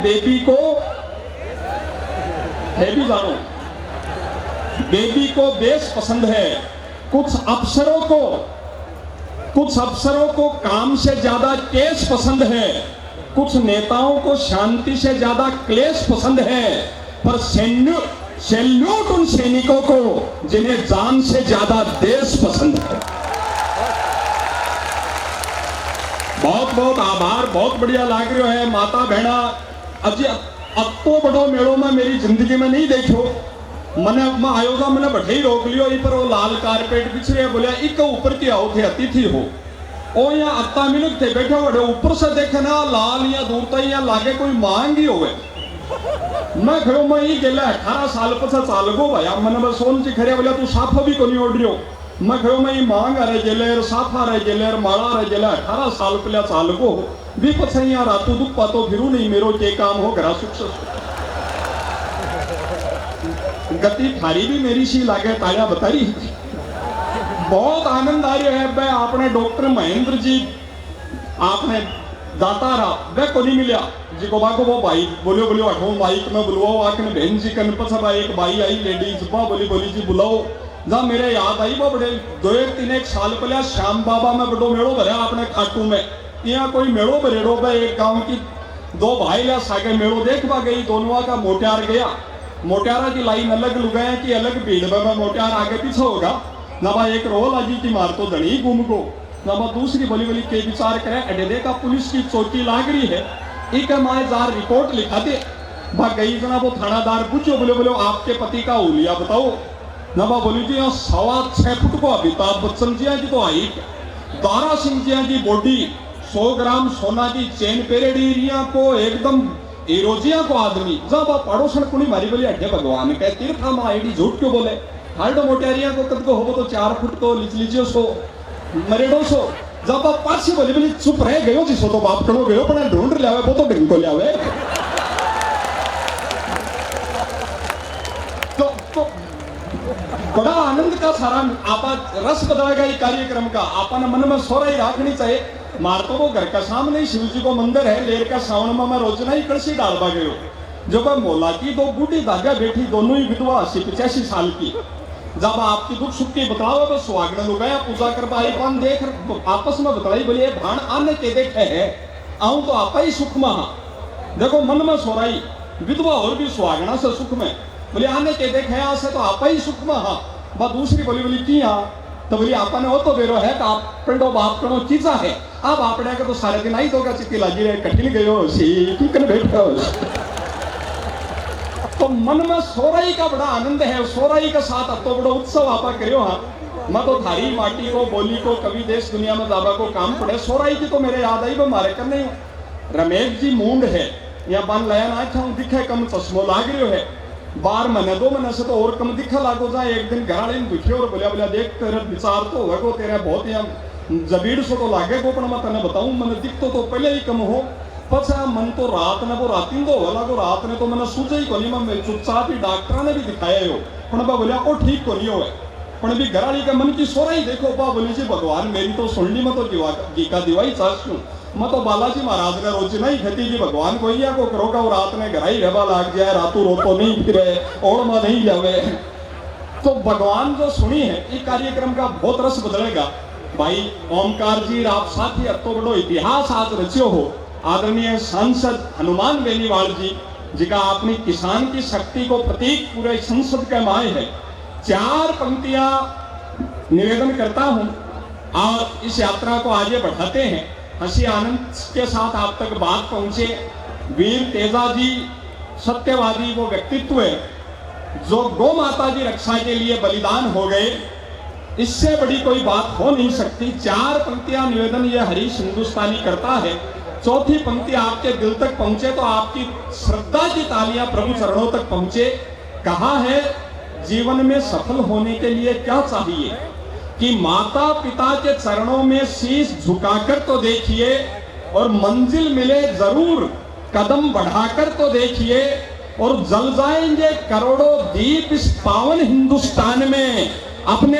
Baby को है भी जानो, बेबी को देश पसंद है। कुछ अफसरों को काम से ज्यादा केस पसंद है। कुछ नेताओं को शांति से ज्यादा क्लेश पसंद है। पर सैल्यूट उन सैनिकों को जिन्हें जान से ज्यादा देश पसंद है। बहुत बहुत आभार, बहुत बढ़िया लाग रहा है माता बहना। अजी अब तो बड़ो मेड़ो में मेरी जिंदगी में नहीं देखो। मैंने आयोगा मैंने बैठे ही रोक लियो। पर वो लाल कारपेट बिछड़े बोलिया एक ऊपर की आओ थे अतिथि हो। ओ यहाँ अत्ता मिनट थे बैठे बड़े ऊपर से देखे ना लाल या दूर तक या लागे कोई मांग ही होवे। मैं खड़ो मैं ये गेला 18 साल पछा चाल गो भाया मैंने बस सोन ची खड़े बोलिया तू साफा भी कोनी ओढ़ियो। मैं खड़ो मैं ये मांग रहे गेलेर साफा रहे गेलेर माला रहे गेले 18 साल पहले चाल गो भी पछा यहाँ रातू दुख पातो फिरू नहीं मेरो के काम हो घरा सुख गति थारी भी मेरी सी लागे ताया बताई। बहुत आनंद आ रहा है। मैं आपने डॉक्टर महेंद्र जी आपने दाता रहा वह को नहीं मिला जी को बाको वो भाई बोलियो हटो माइक में बुलवाओ आखने बहन जी कन पछा एक भाई आई लेडीज बा बोली जी बुलाओ जब मेरे याद आई वो बड़े 2-3 साल पहले श्याम बाबा में बड़ो मेड़ो भरा अपने खाटू में। यहाँ कोई मेड़ो भरेड़ो पे एक गांव की 2 भाई ला सागे मेड़ो देखवा गई। दोनों का मोटियार गया। मोटियारा की लाइन अलग लुगाया की अलग भीड़ में मोटियार आगे पीछे होगा। नवा एक रोल आजी की मार तो धनी घूम को नवा दूसरी बोली के विचार करे अडेदे का पुलिस की चौकी लाग रही है। एक माए जार रिपोर्ट लिखा दे भाग गई जना वो थानादार पूछो बोले आपके पति का हुलिया बताओ। नवा बोली जी 6.25 फुट को अमिताभ बच्चन जी की तो हाइट, दारा सिंह जी की बॉडी, 100 ग्राम सोना की चेन पेरेडी रिया को एकदम एरोजिया को आदमी जब पड़ोसन कुणी मारी बोली अड्डे भगवान कह तीर्था माँ आईडी झूठ क्यों बोले। हार्डो मोटेरिया को कद को हो तो 4 फुट को लीजिए सो मरेडो सो जब आप पासी बोली चुप रह गयो जिसो तो बाप करो गयो पर ढूंढ ले आवे वो तो ढंग को ले आवे। तो बड़ा आनंद का सारा आपा रस बदलेगा ये कार्यक्रम का। आपने मन में सोरा ही रखनी चाहिए। मारतो को घर का सामने शिव जी को मंदिर है। लेर का सावन में मैं रोजना ही कलसी डालवा गयो। जो मैं मोला की 2 बूढ़ी दादा बैठी दोनों ही विधवा 80-85 साल की। जब आपकी दुख सुख की बताओ तो सुहागन लोग पूजा कर पाई पान देख आपस में बताई बोलिए भाण आने के देखे है आऊं तो आपा ही सुख में। देखो मन में सोराई विधवा और भी सुहागना से सुख में बोले आने के देखे से तो आपा ही सुख में। हाँ बात दूसरी बोली किया तो बोली आपा ने वो तो बेरो है तो आप पिंडो बाप करो चीजा है। अब आपने के तो सारे दिन आई तो चित्ती लगी रहे कटिल गयो सी कन बैठो। तो मन में सोराई का बड़ा आनंद है। सोराई के साथ अब तो बड़ा उत्सव आपा करियो। हाँ मैं तो थारी माटी को बोली को कभी देश दुनिया में जाबा को काम पड़े। सोराई की तो मेरे याद आई वो मारे कर नहीं। रमेश जी मूंड है या बन लया ना दिखे कम चश्मो लाग रही है 12 महीने 2 महीने से तो और कम दिखा लागो जाए। एक दिन घराड़ी में दुखियो और बोलिया देख तेरा विचार तो होगा तेरा बहुत ही जबीर सो तो लागे को मैं तने बताऊं मैंने दिख तो पहले ही कम हो पछा मन तो रात ने वो राती तो होला को रात ने तो मैंने सूझे ही कोनी मैं चुपचाप ही डॉक्टर ने भी दिखाया हो पण बा बोलिया ओ ठीक कोनी हो पण भी घराड़ी का मन की सोरा ही देखो बा बोली जी भगवान मेरी तो सुनली में तो गीका दिवाई चाहूं मैं तो बालाजी महाराज ने रोज नहीं खेती जी भगवान को या को करोगा रात ने घर ही रहबा लाग जाए रातों रोतो नहीं फिरे और में नहीं जावे। तो भगवान जो सुनी है ये कार्यक्रम का बहुत रस बदलेगा। भाई ओमकार जी आप साथी अतो बड़ो इतिहास आज रचियो हो। आदरणीय सांसद हनुमान बेनीवाल जी जिका अपनी किसान की शक्ति को प्रतीक पूरे संसद के माए है। 4 पंक्तियां निवेदन करता हूं और इस यात्रा को आगे बढ़ाते हैं। हंसी आनंद के साथ आप तक बात पहुंचे। वीर तेजा जी सत्यवादी वो व्यक्तित्व है जो गौ माता की रक्षा के लिए बलिदान हो गए। इससे बड़ी कोई बात हो नहीं सकती। 4 पंक्तियां निवेदन ये हरीश हिंदुस्तानी करता है। चौथी पंक्ति आपके दिल तक पहुंचे तो आपकी श्रद्धा की तालियां प्रभु चरणों तक पहुंचे। कहा है जीवन में सफल होने के लिए क्या चाहिए कि माता पिता के चरणों में शीश झुकाकर तो देखिए और मंजिल मिले जरूर कदम बढ़ाकर तो देखिए और जल जाएंगे करोड़ों दीप इस पावन हिंदुस्तान में। अपने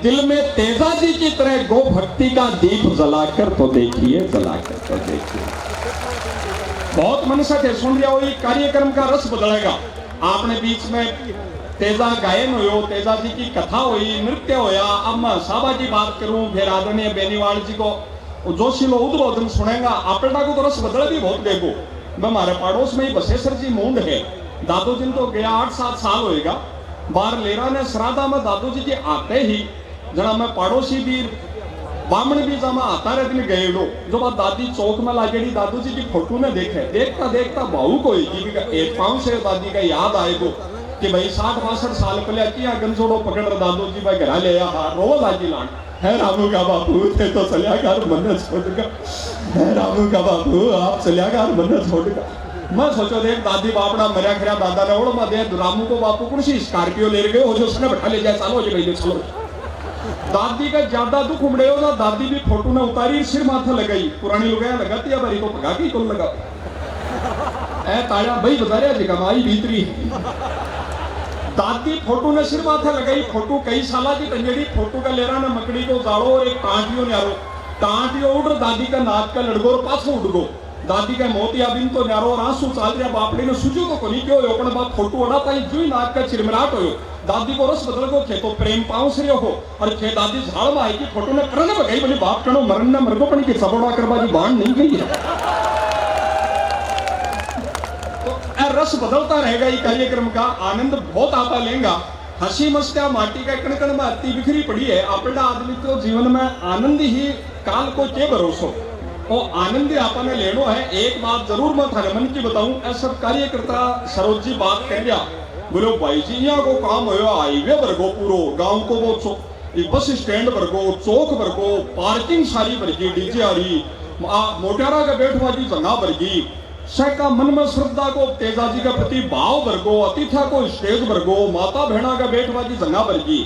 दिल में तेजा जी की तरह गो भक्ति का दीप जलाकर तो देखिए, जलाकर तो देखिए। बहुत मन से थे सुन लिया वही कार्यक्रम का रस बदलेगा। आपने बीच में तेजा गायन हो, तेजा जी की कथा हुई, नृत्य होया। अब मैं साबा की बात करूं, फिर आदरणीय बेनीवाल जी को जोशीलो उद्बोधन सुनेगा। आपड़ा को तो रस बदल भी बहुत देखो। मैं हमारे पड़ोस में ही बसेसर जी मूंड है, दादू जी तो गया 8-7 साल होएगा। बार लेरा ने श्राद्धा में दादू जी के आते ही जना मैं पड़ोसी भी बामण भी जमा आता रह दिन गए लो। जो बात दादी चौक में लागेड़ी दादू जी की फोटो ने देखे, देखता देखता भावुक होई कि एक पांव से दादी का याद आएगो कि भाई 60-62 साल पहले किया गंजोड़ो पकड़ दादू जी भाई घर ले आ रो लागी लान है रामू का बापू थे तो चलिया कर मन छोड़गा, है रामू का बापू आप चलिया कर मन छोड़गा। मैं सोचो देख दादी बापड़ा मरिया खरिया दादा ने ओढ़ मैं दे रामू को बापू कौन सी स्कॉर्पियो ले गए हो जो उसने बैठा ले जाए, चलो जी भाई चलो। दादी का ज्यादा दुख उमड़े हो ना, दादी भी फोटो ने उतारी सिर माथा लगाई, पुरानी लुगाया लगाती है बारी को भगा के कुल लगा ए ताया भाई बता रहा जी कमाई भीतरी। दादी फोटो ने सिर माथा लगाई, फोटो कई साल की टंगेड़ी, फोटो का लेरा ने मकड़ी को जाड़ो और एक टांटियो न्यारो, टांटियो उड़ दादी का नाक का लड़गो और पाछो उड़ गो। दादी का मोतिया बिन तो न्यारो और आंसू चाल रहा बापड़ी ने सुजो तो कोनी क्यों हो अपन बाप फोटो उड़ा पाई जुई नाक का चिरमिराट हो। दादी को रस बदल को खेतो प्रेम पाऊं से हो और खे दादी झाड़ में आई की फोटो ने करने बगाई बोली बाप कनो मरन न मरगो पनी की सबोड़ा करवा जी बाण नहीं गई है। तो रस बदलता रहेगा ये कार्यक्रम का, आनंद बहुत आता लेगा। हंसी मस्तिया माटी का कणकण में अति बिखरी पड़ी है। अपना आदमी तो जीवन में आनंद ही काल को के भरोसो और आनंद आपने लेनो है। एक बात जरूर मैं थाने मन की बताऊं, ऐसा कार्यकर्ता सरोज जी बात कर लिया बोलो भाई जी यहाँ को काम हो हाईवे भरगो पूरो गांव को वो बस स्टैंड भरगो चौक भरगो पार्किंग सारी भरगी डीजे आ रही मोटारा का बैठवा जी जगह भरगी का मन में श्रद्धा को तेजा जी का प्रति भाव भरगो अतिथा को स्टेज भरगो माता बहना का बैठवा जी जगह भरगी।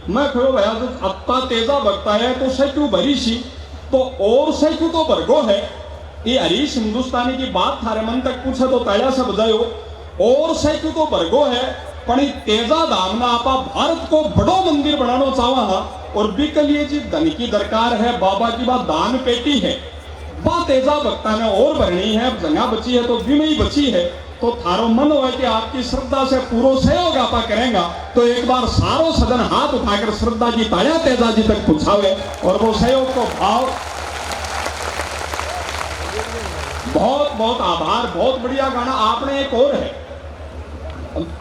मैं कहो भैया अत्ता तेजा भरता है तो सैकू भरी सी तो और सैकू तो भरगो है। ये हरीश हिंदुस्तानी की बात थारे मन तक पूछे तो ताया से बजायो और सैकू तो भरगो है पण तेजा धाम ना आपा भारत को बड़ो मंदिर बनाना चाहवा और बिकलिए जी धन की दरकार है, बाबा की बात दान पेटी है, बात तेजा भक्ता ने और भरनी है, जगह बची है तो भी नहीं बची है। तो थारो मन हो कि आपकी श्रद्धा से पूरा सहयोग आपा करेंगे तो एक बार सारो सदन हाथ उठाकर श्रद्धा जी ताया तेजा जी तक पहुंचावे और वो सहयोग को भाव। बहुत बहुत आभार, बहुत बढ़िया गाना। आपने एक और है,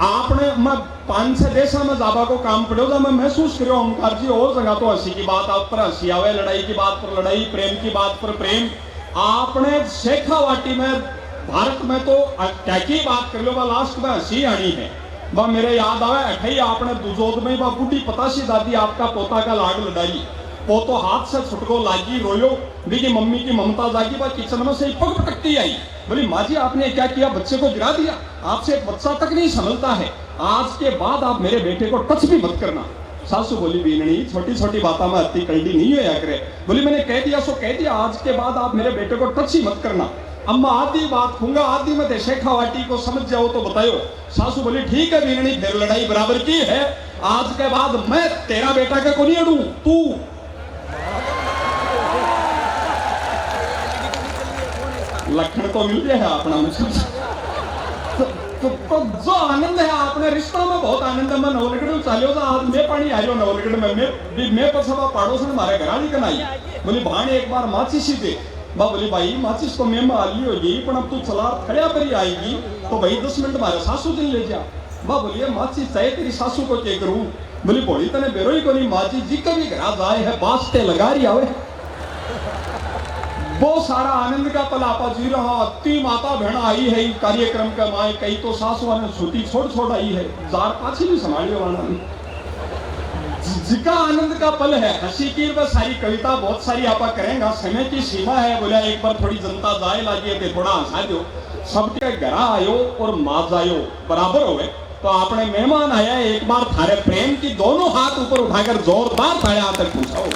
आपने मैं 5-6 देशों में जाबा को काम पड़े मैं महसूस करो ओमकार जी और जगह तो हंसी की बात आप पर हंसी आवे, लड़ाई की बात पर लड़ाई, प्रेम की बात पर प्रेम। आपने शेखावाटी में भारत में तो क्या की बात कर लो लास्ट में हंसी आनी है। वह मेरे याद आवे अठाई आपने दुजोद में वह बूढ़ी पताशी दादी आपका पोता का लाड लड़ाई, वो तो हाथ से छुटको लागी रोयो भी की मम्मी की ममता जागी, वह किचन में से पग पटकती आई बोली माँ जी आपने क्या किया, बच्चे को गिरा दिया, आपसे एक बच्चा तक नहीं समझता है, आज के बाद आप मेरे बेटे को टच भी मत करना। सासू बोली बीननी छोटी छोटी बातों में अति कल्डी नहीं होया करे, बोली मैंने कह दिया सो कह दिया, आज के बाद आप मेरे बेटे को टच ही मत करना। अम्मा आधी बात खूंगा आधी में शेखावाटी को समझ जाओ तो बताओ। सासू बोली ठीक है बीननी फिर लड़ाई बराबर की है, आज के बाद मैं तेरा बेटा के को नहीं अड़ू, तू लखन तो मिल गया है अपना मुझे। तो जो आनंद है आपने रिश्ता में बहुत आनंद है। मैं नवलगढ़ चालियो था आज मैं पानी आ रही हूँ नवलगढ़ में मैं पछवा पड़ोस में मारे घर निकल आई बोली भाने एक बार माचिस ही दे। बा बोली भाई माचिस तो मैं आली होगी पर अब तू चला खड़िया पर ही आएगी तो भाई 10 मिनट मारे सासू दिन ले जा। बा बोलिए माचिस चाहे तेरी सासू को क्या करूँ, बोली बोली तने बेरो ही को नहीं माचिस जी कभी घर जाए है बास्ते लगा रही आवे। बहुत सारा आनंद का पल आपा जी रहा, अति माता बहन आई है कार्यक्रम का माए, कई तो सासुआ ने छुट्टी छोड़ आई है, जार पाछी भी संभालियो वाला जिका आनंद का पल है। हंसी की वह सारी कविता बहुत सारी आपा करेंगे, समय की सीमा है। बोला एक बार थोड़ी जनता जाए लगी थे थोड़ा हंसा दो, सबके घर आयो और माज आयो बराबर हो गए। तो आपने मेहमान आया एक बार थारे प्रेम की दोनों हाथ ऊपर उठाकर जोरदार तालियां तक पूछाओ।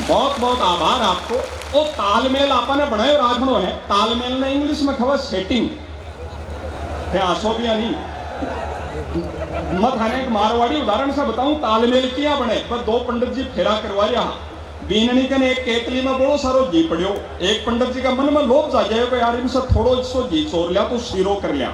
बहुत बहुत आभार आपको। वो तालमेल आपने बनाए राखनो है, तालमेल ने इंग्लिश में खबर सेटिंग है, आसो भी नहीं। मैं थाने एक मारवाड़ी उदाहरण से बताऊं तालमेल क्या बने, बस 2 पंडित जी फेरा करवा रहा, बीननी कने एक केतली में बड़ो सारो घी पड़ियो। एक पंडित जी का मन में लोभ जा गया कि यार इनसे थोड़ो सो घी चोर लिया तो शीरो कर लिया।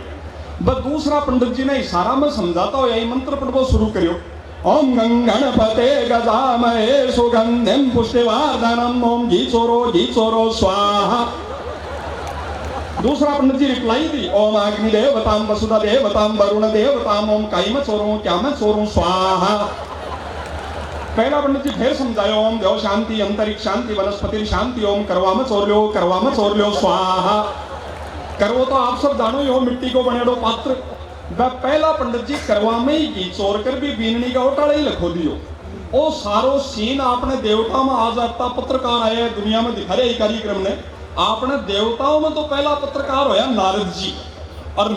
बस दूसरा पंडित जी ने इशारा में समझाता हो यही मंत्र पढ़बो शुरू करियो। ओम गंगणपते गजामहे सुगंधिम पुष्टिवर्धनम ओम घी चोरो स्वाहा। दूसरा पंडित जी रिप्लाई दी ओम अग्नि देवताम वसुधा देवताम वरुण देवताम ओम काई में चोरों क्या मैं चोरों स्वाहा। पहला पंडित जी फिर समझायो ओम देव शांति अंतरिक्ष शांति वनस्पति शांति ओम करवा में चोर लो स्वाहा। करवो तो आप सब जानो यो मिट्टी को बनेड़ो पात्र। वह पहला पंडित जी करवा में ही घी चोर कर भी बीननी का उटाड़ा ही लखो दियो। ओ सारो सीन आपने देवता में आ जाता। पत्रकार आए दुनिया में दिखा रहे कार्यक्रम ने। आपने देवताओं में तो पहला पत्रकार होया नारद जी और